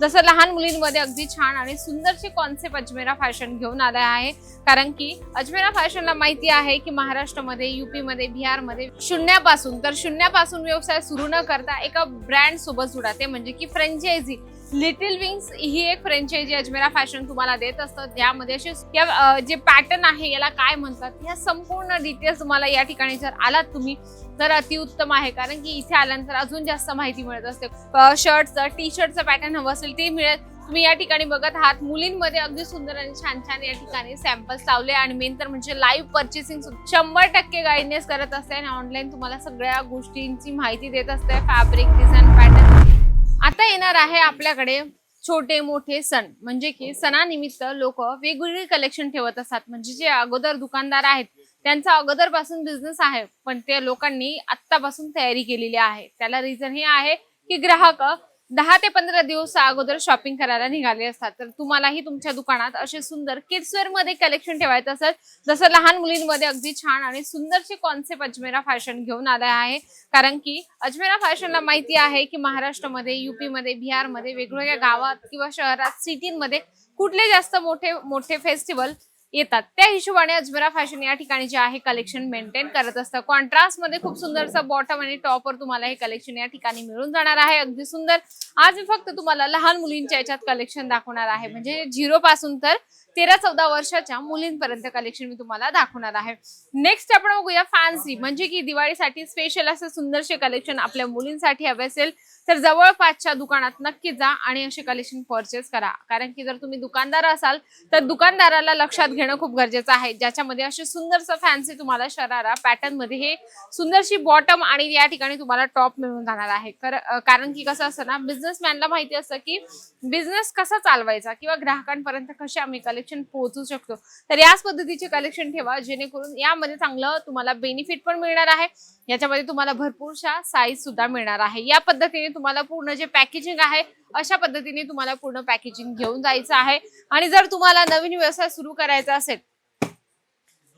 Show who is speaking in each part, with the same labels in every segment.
Speaker 1: जसं लहान मुलींमध्ये अगदी छान आणि सुंदरशी कॉन्सेप्ट अजमेरा फॅशन घेऊन आले आहे। कारण की अजमेरा फॅशनला माहिती आहे की महाराष्ट्रामध्ये, यूपी मध्ये, बिहार मध्ये शून्यापासून व्यवसाय सुरू न करता एका ब्रँड सोबत जुडा, ते म्हणजे की फ्रँचायझी। लिटिल विंग्स ही एक फ्रँचायझी अजमेरा फॅशन तुम्हाला देत असतं। यामध्ये असे जे पॅटर्न आहे याला काय म्हणतात, या संपूर्ण डिटेल्स तुम्हाला या ठिकाणी जर आलात तुम्ही तर अतिउत्तम आहे। कारण की इथे आल्यानंतर अजून जास्त माहिती मिळत असते। शर्टचं, टी शर्टचं पॅटर्न हवं असेल ते मिळेल। तुम्ही या ठिकाणी बघत आहात मुलींमध्ये अगदी सुंदर आणि छान छान या ठिकाणी सॅम्पल्स लावले आणि मेन तर म्हणजे लाईव्ह पर्चेसिंग 100% गाईडनेस करत असते आणि ऑनलाईन तुम्हाला सगळ्या गोष्टींची माहिती देत असते। Fabric, design, pattern. आता येणार आहे आपल्याकडे छोटे मोठे सण, म्हणजे की सणानिमित्त लोक वेगवेगळे कलेक्शन ठेवत असतात। म्हणजे जे अगोदर दुकानदार आहेत त्यांचा अगोदर पासून बिझनेस आहे, पण ते लोकांनी आत्तापासून तयारी केलेली आहे। त्याला रिझन हे आहे की ग्राहक 10 ते 15 दिवस अगोदर शॉपिंग करायला निघाले असतात। तर तुम्हालाही तुमच्या दुकानात असे सुंदर किड्सवेअर मध्ये कलेक्शन ठेवायचं असेल, जसं लहान मुलींमध्ये अगदी छान आणि सुंदरशी कॉन्सेप्ट अजमेरा फॅशन घेऊन आले आहे। कारण की अजमेरा फॅशनला माहिती आहे की महाराष्ट्रामध्ये, यूपी मध्ये, बिहार मध्ये, वेगवेगळ्या गावात किंवा शहरात, सिटीमध्ये कुठले जास्त मोठे मोठे फेस्टिवल येतात, त्या हिशोबाने अजमेरा फॅशन या ठिकाणी जे आहे कलेक्शन मेंटेन करत असतं। कॉन्ट्रास्ट मध्ये खूप सुंदरसा बॉटम आणि टॉपवर तुम्हाला हे कलेक्शन या ठिकाणी मिळून जाणार आहे, अगदी सुंदर। आज मी फक्त तुम्हाला लहान मुलींच्या याच्यात कलेक्शन दाखवणार आहे, म्हणजे 0 पासून तर 13-14 वर्षाच्या मुलींपर्यंत कलेक्शन मी तुम्हाला दाखवणार आहे। नेक्स्ट आपण बघूया फॅन्सी, म्हणजे की दिवाळीसाठी स्पेशल असं सुंदरसे कलेक्शन आपल्या मुलींसाठी हवे असेल तर जवळपासच्या दुकानात नक्की जा आणि असे कलेक्शन परचेस करा। कारण की जर तुम्ही दुकानदार असाल तर दुकानदाराला लक्षात घेणं खूप गरजेचं आहे, ज्याच्यामध्ये असे सुंदरसं फॅन्सी तुम्हाला शरारा पॅटर्न मध्ये हे सुंदरशी बॉटम आणि या ठिकाणी तुम्हाला टॉप मिळून जाणार आहे। कारण की कसं असतं ना, बिझनेसमॅनला माहिती असतं की बिझनेस कसा चालवायचा किंवा ग्राहकांपर्यंत कसे आम्ही कलेक्शन पोहोचू शकतो। तर याच पद्धतीचे कलेक्शन ठेवा, जेणेकरून यामध्ये चांगलं तुम्हाला बेनिफिट पण मिळणार आहे। याच्यामध्ये तुम्हाला भरपूरशा साईज सुद्धा मिळणार आहे। या पद्धतीने तुम्हाला पूर्ण जे पॅकेजिंग आहे अशा पद्धतीने तुम्हाला पूर्ण पॅकेजिंग घेऊन जायचं आहे। आणि जर तुम्हाला नवीन व्यवसाय सुरू करायचा असेल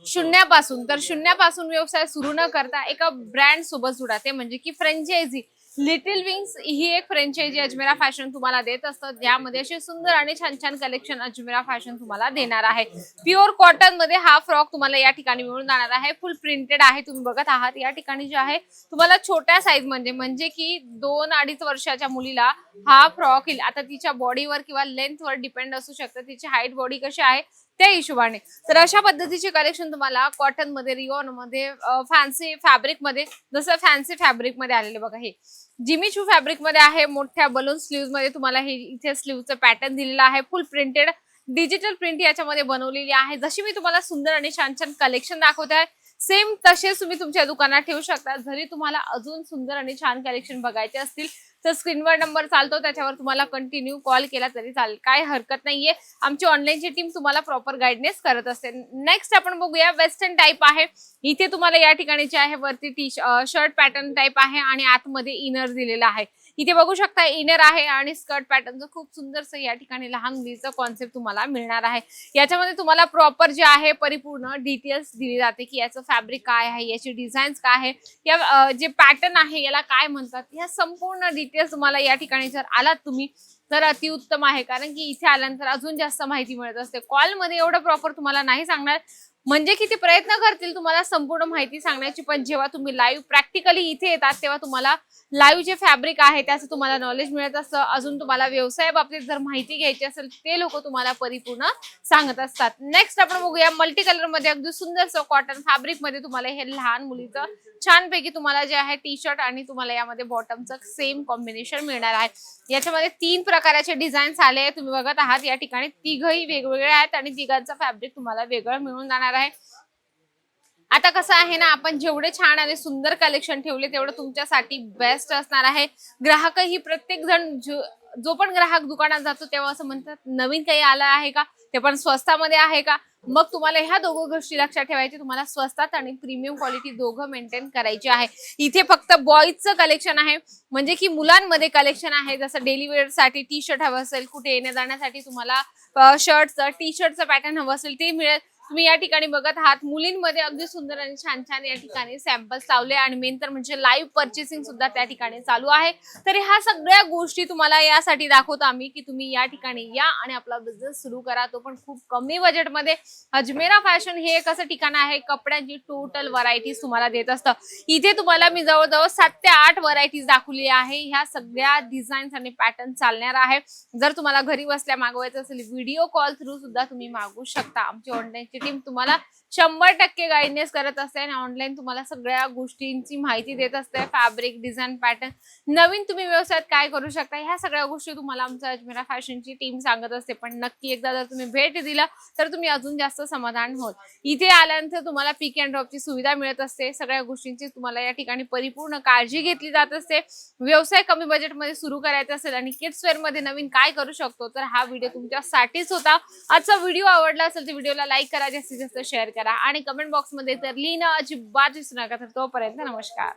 Speaker 1: शून्यापासून व्यवसाय सुरू न करता एका ब्रँड सोबत जुडा, ते म्हणजे की फ्रँचायझी। लिटिल विंग्स ही एक फ्रँचायझी अजमेरा फॅशन तुम्हाला देत असतं। यामध्ये असे सुंदर आणि छान छान कलेक्शन अजमेरा फॅशन तुम्हाला देणार आहे। प्युअर कॉटन मध्ये हा फ्रॉक तुम्हाला या ठिकाणी मिळून जाणार आहे, फुल प्रिंटेड आहे। तुम्ही बघत आहात या ठिकाणी जे आहे तुम्हाला छोट्या साईज म्हणजे की 2-2.5 वर्षाच्या मुलीला हा फ्रॉक येईल। आता तिच्या बॉडीवर किंवा लेंथवर डिपेंड असू शकतं, तिची हाईट बॉडी कशी आहे त्या हिशोबाने। तर अशा पद्धतीचे कलेक्शन तुम्हाला कॉटन मध्ये, रिओन मध्ये, फॅन्सी फॅब्रिक मध्ये, जसं फॅन्सी फॅब्रिक मध्ये आलेले बघा, हे जिमीचू फॅब्रिक मध्ये आहे। मोठ्या बलून स्लीव्ह मध्ये तुम्हाला हे इथे स्लीव्हचं पॅटर्न दिलेलं आहे, फुल प्रिंटेड डिजिटल प्रिंट याच्यामध्ये बनवलेली आहे। जशी मी तुम्हाला सुंदर आणि छान छान कलेक्शन दाखवते आहे सेम तसेच तुम्ही तुमच्या दुकानात ठेवू शकता। जरी तुम्हाला अजून सुंदर आणि छान कलेक्शन बघायचे असतील तर स्क्रीनवर नंबर चालतो, त्याच्यावर तुम्हाला कंटिन्यू कॉल केला तरी चालेल, काय हरकत नाहीये। आमची ऑनलाईनची टीम तुम्हाला प्रॉपर गाईडनेस करत असते। नेक्स्ट आपण बघूया वेस्टर्न टाइप आहे। इथे तुम्हाला या ठिकाणी जे आहे वरती शर्ट पॅटर्न टाइप आहे आणि आतमध्ये इनर दिलेला आहे। इथे बघू शकता इनर आहे आणि स्कर्ट पॅटर्नचं खूप सुंदरसं या ठिकाणी लहान मुलीचं कॉन्सेप्ट तुम्हाला मिळणार आहे। याच्यामध्ये तुम्हाला प्रॉपर जे आहे परिपूर्ण डिटेल्स दिली जाते की याचं फॅब्रिक काय आहे, याची डिझाईन्स काय आहे, या जे पॅटर्न आहे याला काय म्हणतात, या संपूर्ण डिटेल्स तुम्हाला या ठिकाणी जर आलात तुम्ही तर अतिउत्तम आहे। कारण की इथे आल्यानंतर अजून जास्त माहिती मिळत असते। कॉलमध्ये एवढं प्रॉपर तुम्हाला नाही सांगणार, म्हणजे किती प्रयत्न करतील तुम्हाला संपूर्ण माहिती सांगण्याची, पण जेव्हा तुम्ही लाईव्ह प्रॅक्टिकली इथे येतात तेव्हा तुम्हाला लाईव्ह जे फॅब्रिक आहे त्याचं तुम्हाला नॉलेज मिळत असतं। अजून तुम्हाला व्यवसाय बाबतीत जर माहिती घ्यायची असेल ते लोक तुम्हाला परिपूर्ण सांगत असतात। नेक्स्ट आपण बघूया मल्टी कलर मध्ये अगदी सुंदरसं कॉटन फॅब्रिक मध्ये तुम्हाला हे लहान मुलीचं छानपैकी तुम्हाला जे आहे टी शर्ट आणि तुम्हाला यामध्ये बॉटमचं सेम कॉम्बिनेशन मिळणार आहे। याच्यामध्ये 3 प्रकारचे डिझाईन्स आले, तुम्ही बघत आहात या ठिकाणी तिघही वेगवेगळे आहेत आणि तिघांचं फॅब्रिक तुम्हाला वेगळं मिळून जाणार आहे। आता कसं आहे ना, आपण जेवढे छान आणि सुंदर कलेक्शन ठेवले तेवढं तुमच्यासाठी बेस्ट असणार आहे। ग्राहकही प्रत्येक जण जो पण ग्राहक दुकानात जातो तेव्हा असं म्हणतात नवीन काही आलं आहे का, ते पण स्वस्तामध्ये आहे का। मग तुम्हाला ह्या दोघं गोष्टी लक्षात ठेवायची, तुम्हाला स्वस्तात आणि प्रीमियम क्वालिटी दोघं मेंटेन करायची आहे। इथे फक्त बॉईजचं कलेक्शन आहे, म्हणजे की मुलांमध्ये कलेक्शन आहे। जसं डेली वेअर साठी टी शर्ट हवं असेल, कुठे येण्या जाण्यासाठी तुम्हाला शर्टचं टी शर्टचं पॅटर्न हवं असेल ते मिळेल। तुम्ही या ठिकाणी बघत आहात मुलींमध्ये अगदी सुंदर आणि छान छान या ठिकाणी सॅम्पल्स लावले आणि मेन तर म्हणजे लाईव्ह परचेसिंग सुद्धा त्या ठिकाणी चालू आहे। तर ह्या सगळ्या गोष्टी तुम्हाला यासाठी दाखवतो आम्ही की तुम्ही या ठिकाणी या आणि आपला बिझनेस सुरू करा, तो पण खूप कमी बजेटमध्ये। अजमेरा फॅशन हे एक असं ठिकाण आहे कपड्यांची टोटल व्हरायटीज तुम्हाला देत असतं। इथे तुम्हाला मी जवळजवळ 7 ते 8 व्हरायटीज दाखवली आहे। ह्या सगळ्या डिझाईन्स आणि पॅटर्न चालणार आहे। जर तुम्हाला घरी बसल्या मागवायचं असेल व्हिडिओ कॉल थ्रू सुद्धा तुम्ही मागवू शकता। आमची ऑनलाईनची टीम तुम्हाला 100% गाईडनेस करत असते आणि ऑनलाईन तुम्हाला सगळ्या गोष्टींची माहिती देत असते। फॅब्रिक, डिझाईन, पॅटर्न, नवीन तुम्ही व्यवसायात काय करू शकता ह्या सगळ्या गोष्टी तुम्हाला आमच्या अजमेरा फॅशनची टीम सांगत असते। पण नक्की एकदा जर तुम्ही भेट दिला तर तुम्ही अजून जास्त समाधान होल। इथे आल्यानंतर तुम्हाला पिक अँड ड्रॉपची सुविधा मिळत असते। सगळ्या गोष्टींची तुम्हाला या ठिकाणी परिपूर्ण काळजी घेतली जात असते। व्यवसाय कमी बजेटमध्ये सुरू करायचा असेल आणि किड्स वेअर मध्ये नवीन काय करू शकतो तर हा व्हिडिओ तुमच्यासाठीच होता। आजचा व्हिडिओ आवडला असेल तर व्हिडिओला लाईक करा, जास्तीत जास्त शेअर करा आणि कमेंट बॉक्समध्ये तर लिहिणं अजिबात विसरू नका। तर तोपर्यंत नमस्कार।